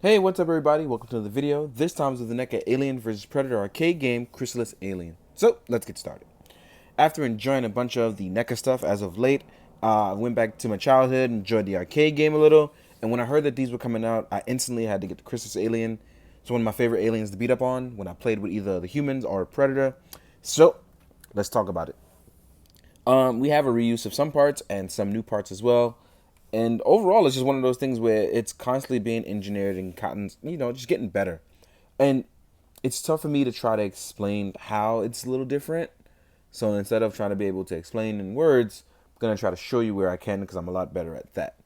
Hey, what's up everybody? Welcome to another video. This time is with the NECA Alien vs Predator arcade game, Chrysalis Alien. So, let's get started. After enjoying a bunch of the NECA stuff as of late, I went back to my childhood, enjoyed the arcade game a little, and when I heard that these were coming out, I instantly had to get the Chrysalis Alien. It's one of my favorite aliens to beat up on when I played with either the humans or Predator. So, let's talk about it. We have a reuse of some parts and some new parts as well. And overall, it's just one of those things where it's constantly being engineered and gotten, just getting better. And it's tough for me to try to explain how it's a little different. So instead of trying to be able to explain in words, I'm going to try to show you where I can because I'm a lot better at that.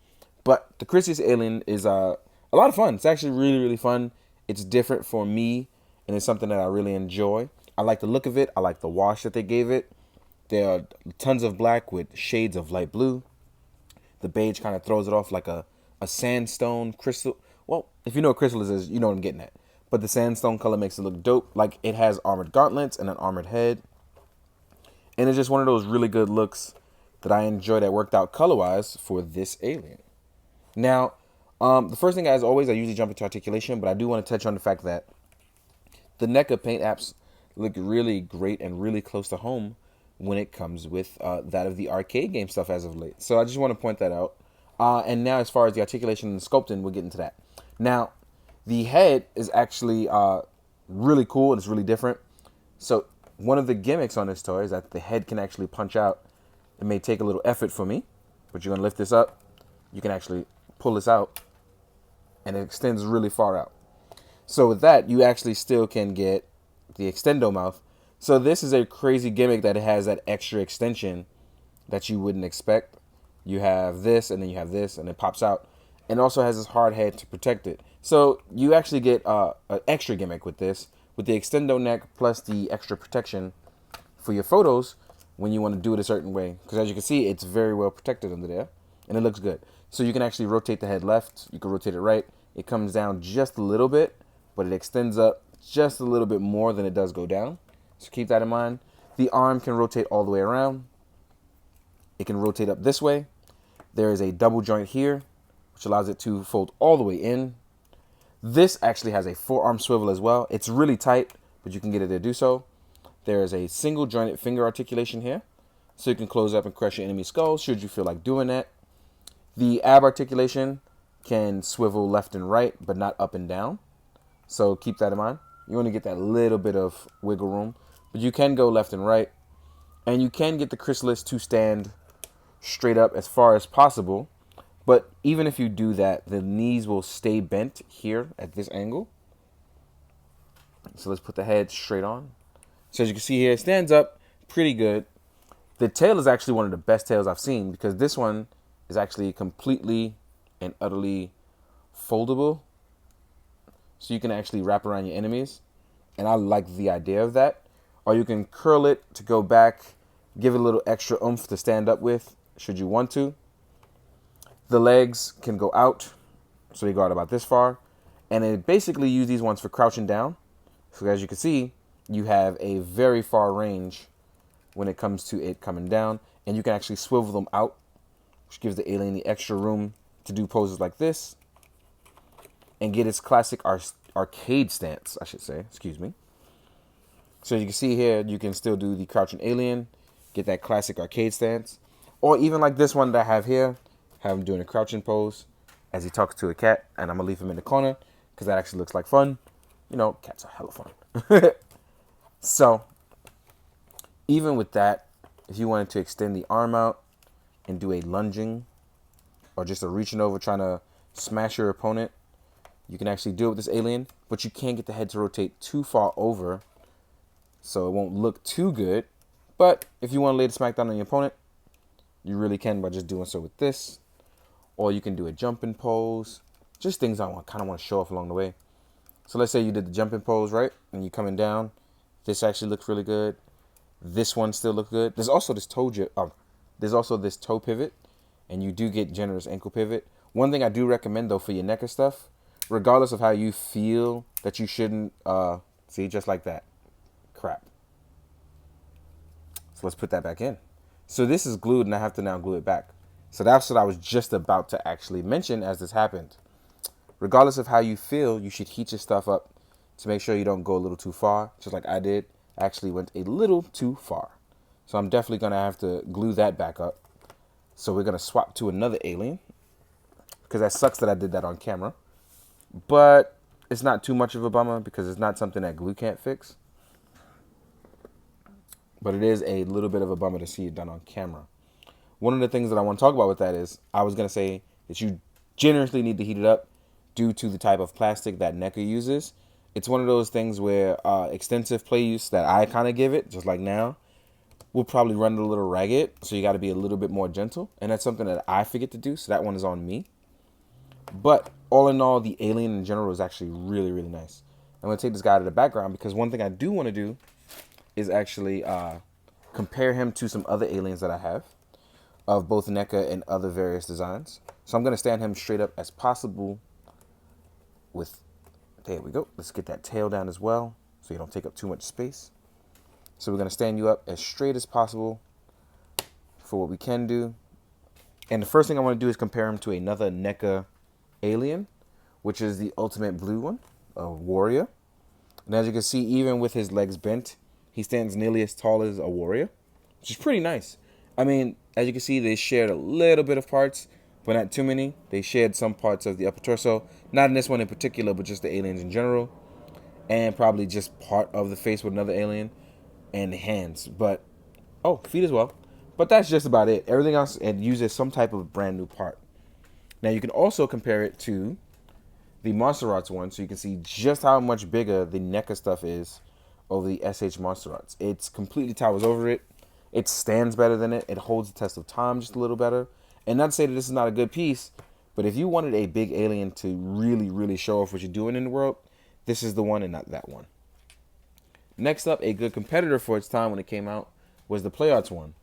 But the Chrysalis Alien is a lot of fun. It's actually really, really fun. It's different for me, and it's something that I really enjoy. I like the look of it. I like the wash that they gave it. There are tons of black with shades of light blue. The beige kind of throws it off like a sandstone crystal. Well, if you know what Chrysalis is, you know what I'm getting at. But the sandstone color makes it look dope. Like it has armored gauntlets and an armored head. And it's just one of those really good looks that I enjoy that worked out color-wise for this alien. Now, the first thing, as always, I usually jump into articulation, but I do want to touch on the fact that the NECA paint apps look really great and really close to home when it comes with that of the arcade game stuff as of late. So I just want to point that out. And now as far as the articulation and sculpting, we'll get into that. Now, the head is actually really cool and it's really different. So one of the gimmicks on this toy is that the head can actually punch out. It may take a little effort for me, but you're going to lift this up. You can actually pull this out and it extends really far out. So with that, you actually still can get the extendo mouth. So this is a crazy gimmick that it has that extra extension that you wouldn't expect. You have this, and then you have this, and it pops out. And also has this hard head to protect it. So you actually get an extra gimmick with this, with the extendo neck plus the extra protection for your photos when you want to do it a certain way. Because as you can see, it's very well protected under there, and it looks good. So you can actually rotate the head left, you can rotate it right. It comes down just a little bit, but it extends up just a little bit more than it does go down. So keep that in mind. The arm can rotate all the way around. It can rotate up this way. There is a double joint here, which allows it to fold all the way in. This actually has a forearm swivel as well. It's really tight, but you can get it to do so. There is a single jointed finger articulation here, so you can close up and crush your enemy's skull should you feel like doing that. The ab articulation can swivel left and right, but not up and down. So keep that in mind. You want to get that little bit of wiggle room. But you can go left and right. And you can get the Chrysalis to stand straight up as far as possible. But even if you do that, the knees will stay bent here at this angle. So let's put the head straight on. So as you can see here, it stands up pretty good. The tail is actually one of the best tails I've seen because this one is actually completely and utterly foldable. So you can actually wrap around your enemies. And I like the idea of that. Or you can curl it to go back, give it a little extra oomph to stand up with, should you want to. The legs can go out, so they go out about this far. And they basically use these ones for crouching down. So as you can see, you have a very far range when it comes to it coming down. And you can actually swivel them out, which gives the alien the extra room to do poses like this. And get its classic arcade stance, I should say, excuse me. So you can see here, you can still do the crouching alien, get that classic arcade stance. Or even like this one that I have here, have him doing a crouching pose as he talks to a cat. And I'm going to leave him in the corner because that actually looks like fun. You know, cats are hella fun. So, even with that, if you wanted to extend the arm out and do a lunging or just a reaching over trying to smash your opponent, you can actually do it with this alien, but you can't get the head to rotate too far over so it won't look too good. But if you want to lay the smackdown on your opponent, you really can by just doing so with this. Or you can do a jumping pose. Just things I kind of want to show off along the way. So let's say you did the jumping pose, right? And you're coming down. This actually looks really good. This one still looks good. There's also this toe pivot. And you do get generous ankle pivot. One thing I do recommend, though, for your NECA stuff, regardless of how you feel that you shouldn't, see, just like that. Crap. So let's put that back in. So this is glued and I have to now glue it back. So that's what I was just about to actually mention as this happened. regardless of how you feel, you should heat your stuff up to make sure you don't go a little too far, just like I did. I actually went a little too far. So I'm definitely going to have to glue that back up. So we're going to swap to another alien, because that sucks that I did that on camera. But it's not too much of a bummer because it's not something that glue can't fix. But it is a little bit of a bummer to see it done on camera. One of the things that I want to talk about with that is I was going to say that you generously need to heat it up due to the type of plastic that NECA uses. It's one of those things where extensive play use that I kind of give it, just like now, will probably run it a little ragged. So you got to be a little bit more gentle. And that's something that I forget to do. So that one is on me. But all in all, the alien in general is actually really, really nice. I'm going to take this guy to the background because one thing I do want to do is actually compare him to some other aliens that I have of both NECA and other various designs. So I'm going to stand him straight up as possible with, there we go. Let's get that tail down as well so you don't take up too much space. So we're going to stand you up as straight as possible for what we can do. And the first thing I want to do is compare him to another NECA alien, which is the ultimate blue one, a warrior. And as you can see, even with his legs bent, he stands nearly as tall as a warrior, which is pretty nice. I mean, as you can see, they shared a little bit of parts, but not too many. They shared some parts of the upper torso, not in this one in particular, but just the aliens in general, and probably just part of the face with another alien, and the hands. But, oh, feet as well. But that's just about it. Everything else, it uses some type of brand new part. Now, you can also compare it to the Monster one, so you can see just how much bigger the NECA stuff is over the SH Monster. It's completely towers over it. It stands better than it. It holds the test of time just a little better. And not to say that this is not a good piece, but if you wanted a big alien to really, really show off what you're doing in the world, this is the one and not that one. Next up, a good competitor for its time when it came out was the PlayArts one.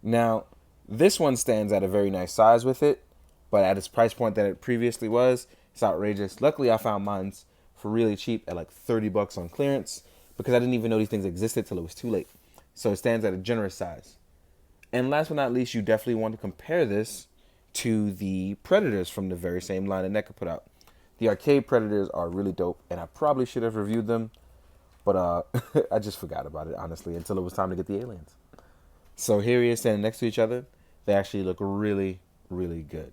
Now, this one stands at a very nice size with it, but at its price point that it previously was, it's outrageous. Luckily, I found mine for really cheap at like 30 bucks on clearance because I didn't even know these things existed till it was too late. So it stands at a generous size. And last but not least, you definitely want to compare this to the Predators from the very same line that NECA put out. The arcade Predators are really dope, and I probably should have reviewed them, but I just forgot about it, honestly, until it was time to get the aliens. So here he is standing next to each other. They actually look really, really good.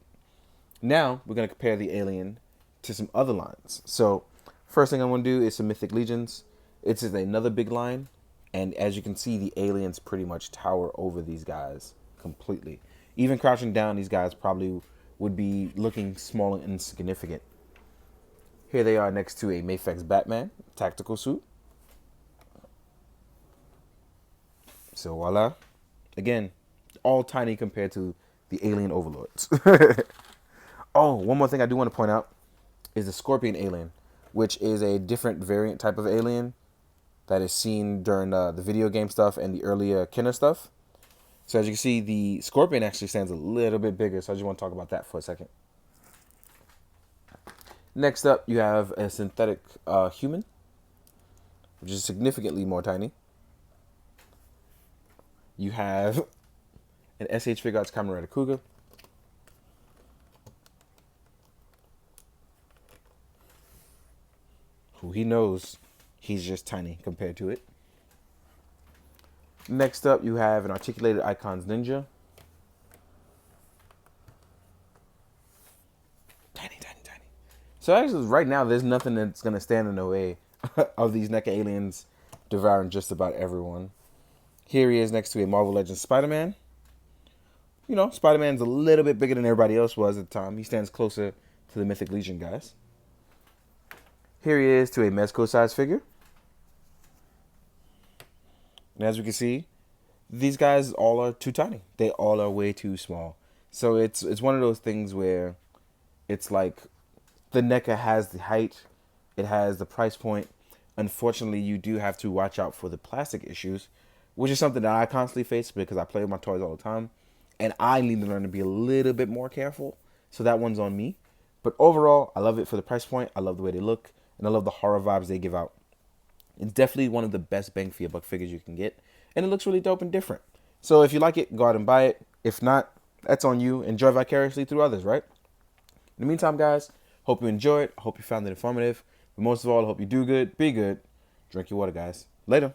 Now, we're going to compare the alien to some other lines. So first thing I want to do is some Mythic Legions. It's just another big line. And as you can see, the aliens pretty much tower over these guys completely. Even crouching down, these guys probably would be looking small and insignificant. Here they are next to a Mafex Batman tactical suit. So voila. Again, all tiny compared to the alien overlords. Oh, one more thing I do want to point out is the Scorpion alien, which is a different variant type of alien that is seen during the video game stuff and the earlier Kenner stuff. So as you can see, the Scorpion actually stands a little bit bigger, so I just want to talk about that for a second. Next up, you have a synthetic human, which is significantly more tiny. You have an SH Fig Arts Camerata Cougar. Who he knows he's just tiny compared to it. Next up, you have an Articulated Icons Ninja. Tiny, tiny, tiny. So actually, right now, there's nothing that's going to stand in the way of these NECA aliens devouring just about everyone. Here he is next to a Marvel Legends Spider-Man. You know, Spider-Man's a little bit bigger than everybody else was at the time. He stands closer to the Mythic Legion guys. Here he is to a Mezco size figure. And as we can see, these guys all are too tiny. They all are way too small. So it's one of those things where it's like the NECA has the height, it has the price point. Unfortunately, you do have to watch out for the plastic issues, which is something that I constantly face because I play with my toys all the time. And I need to learn to be a little bit more careful. So that one's on me. But overall, I love it for the price point. I love the way they look. And I love the horror vibes they give out. It's definitely one of the best bang for your buck figures you can get. And it looks really dope and different. So if you like it, go out and buy it. If not, that's on you. Enjoy vicariously through others, right? In the meantime, guys, Hope you enjoyed. Hope you found it informative. But most of all, I hope you do good, be good. Drink your water, guys. Later.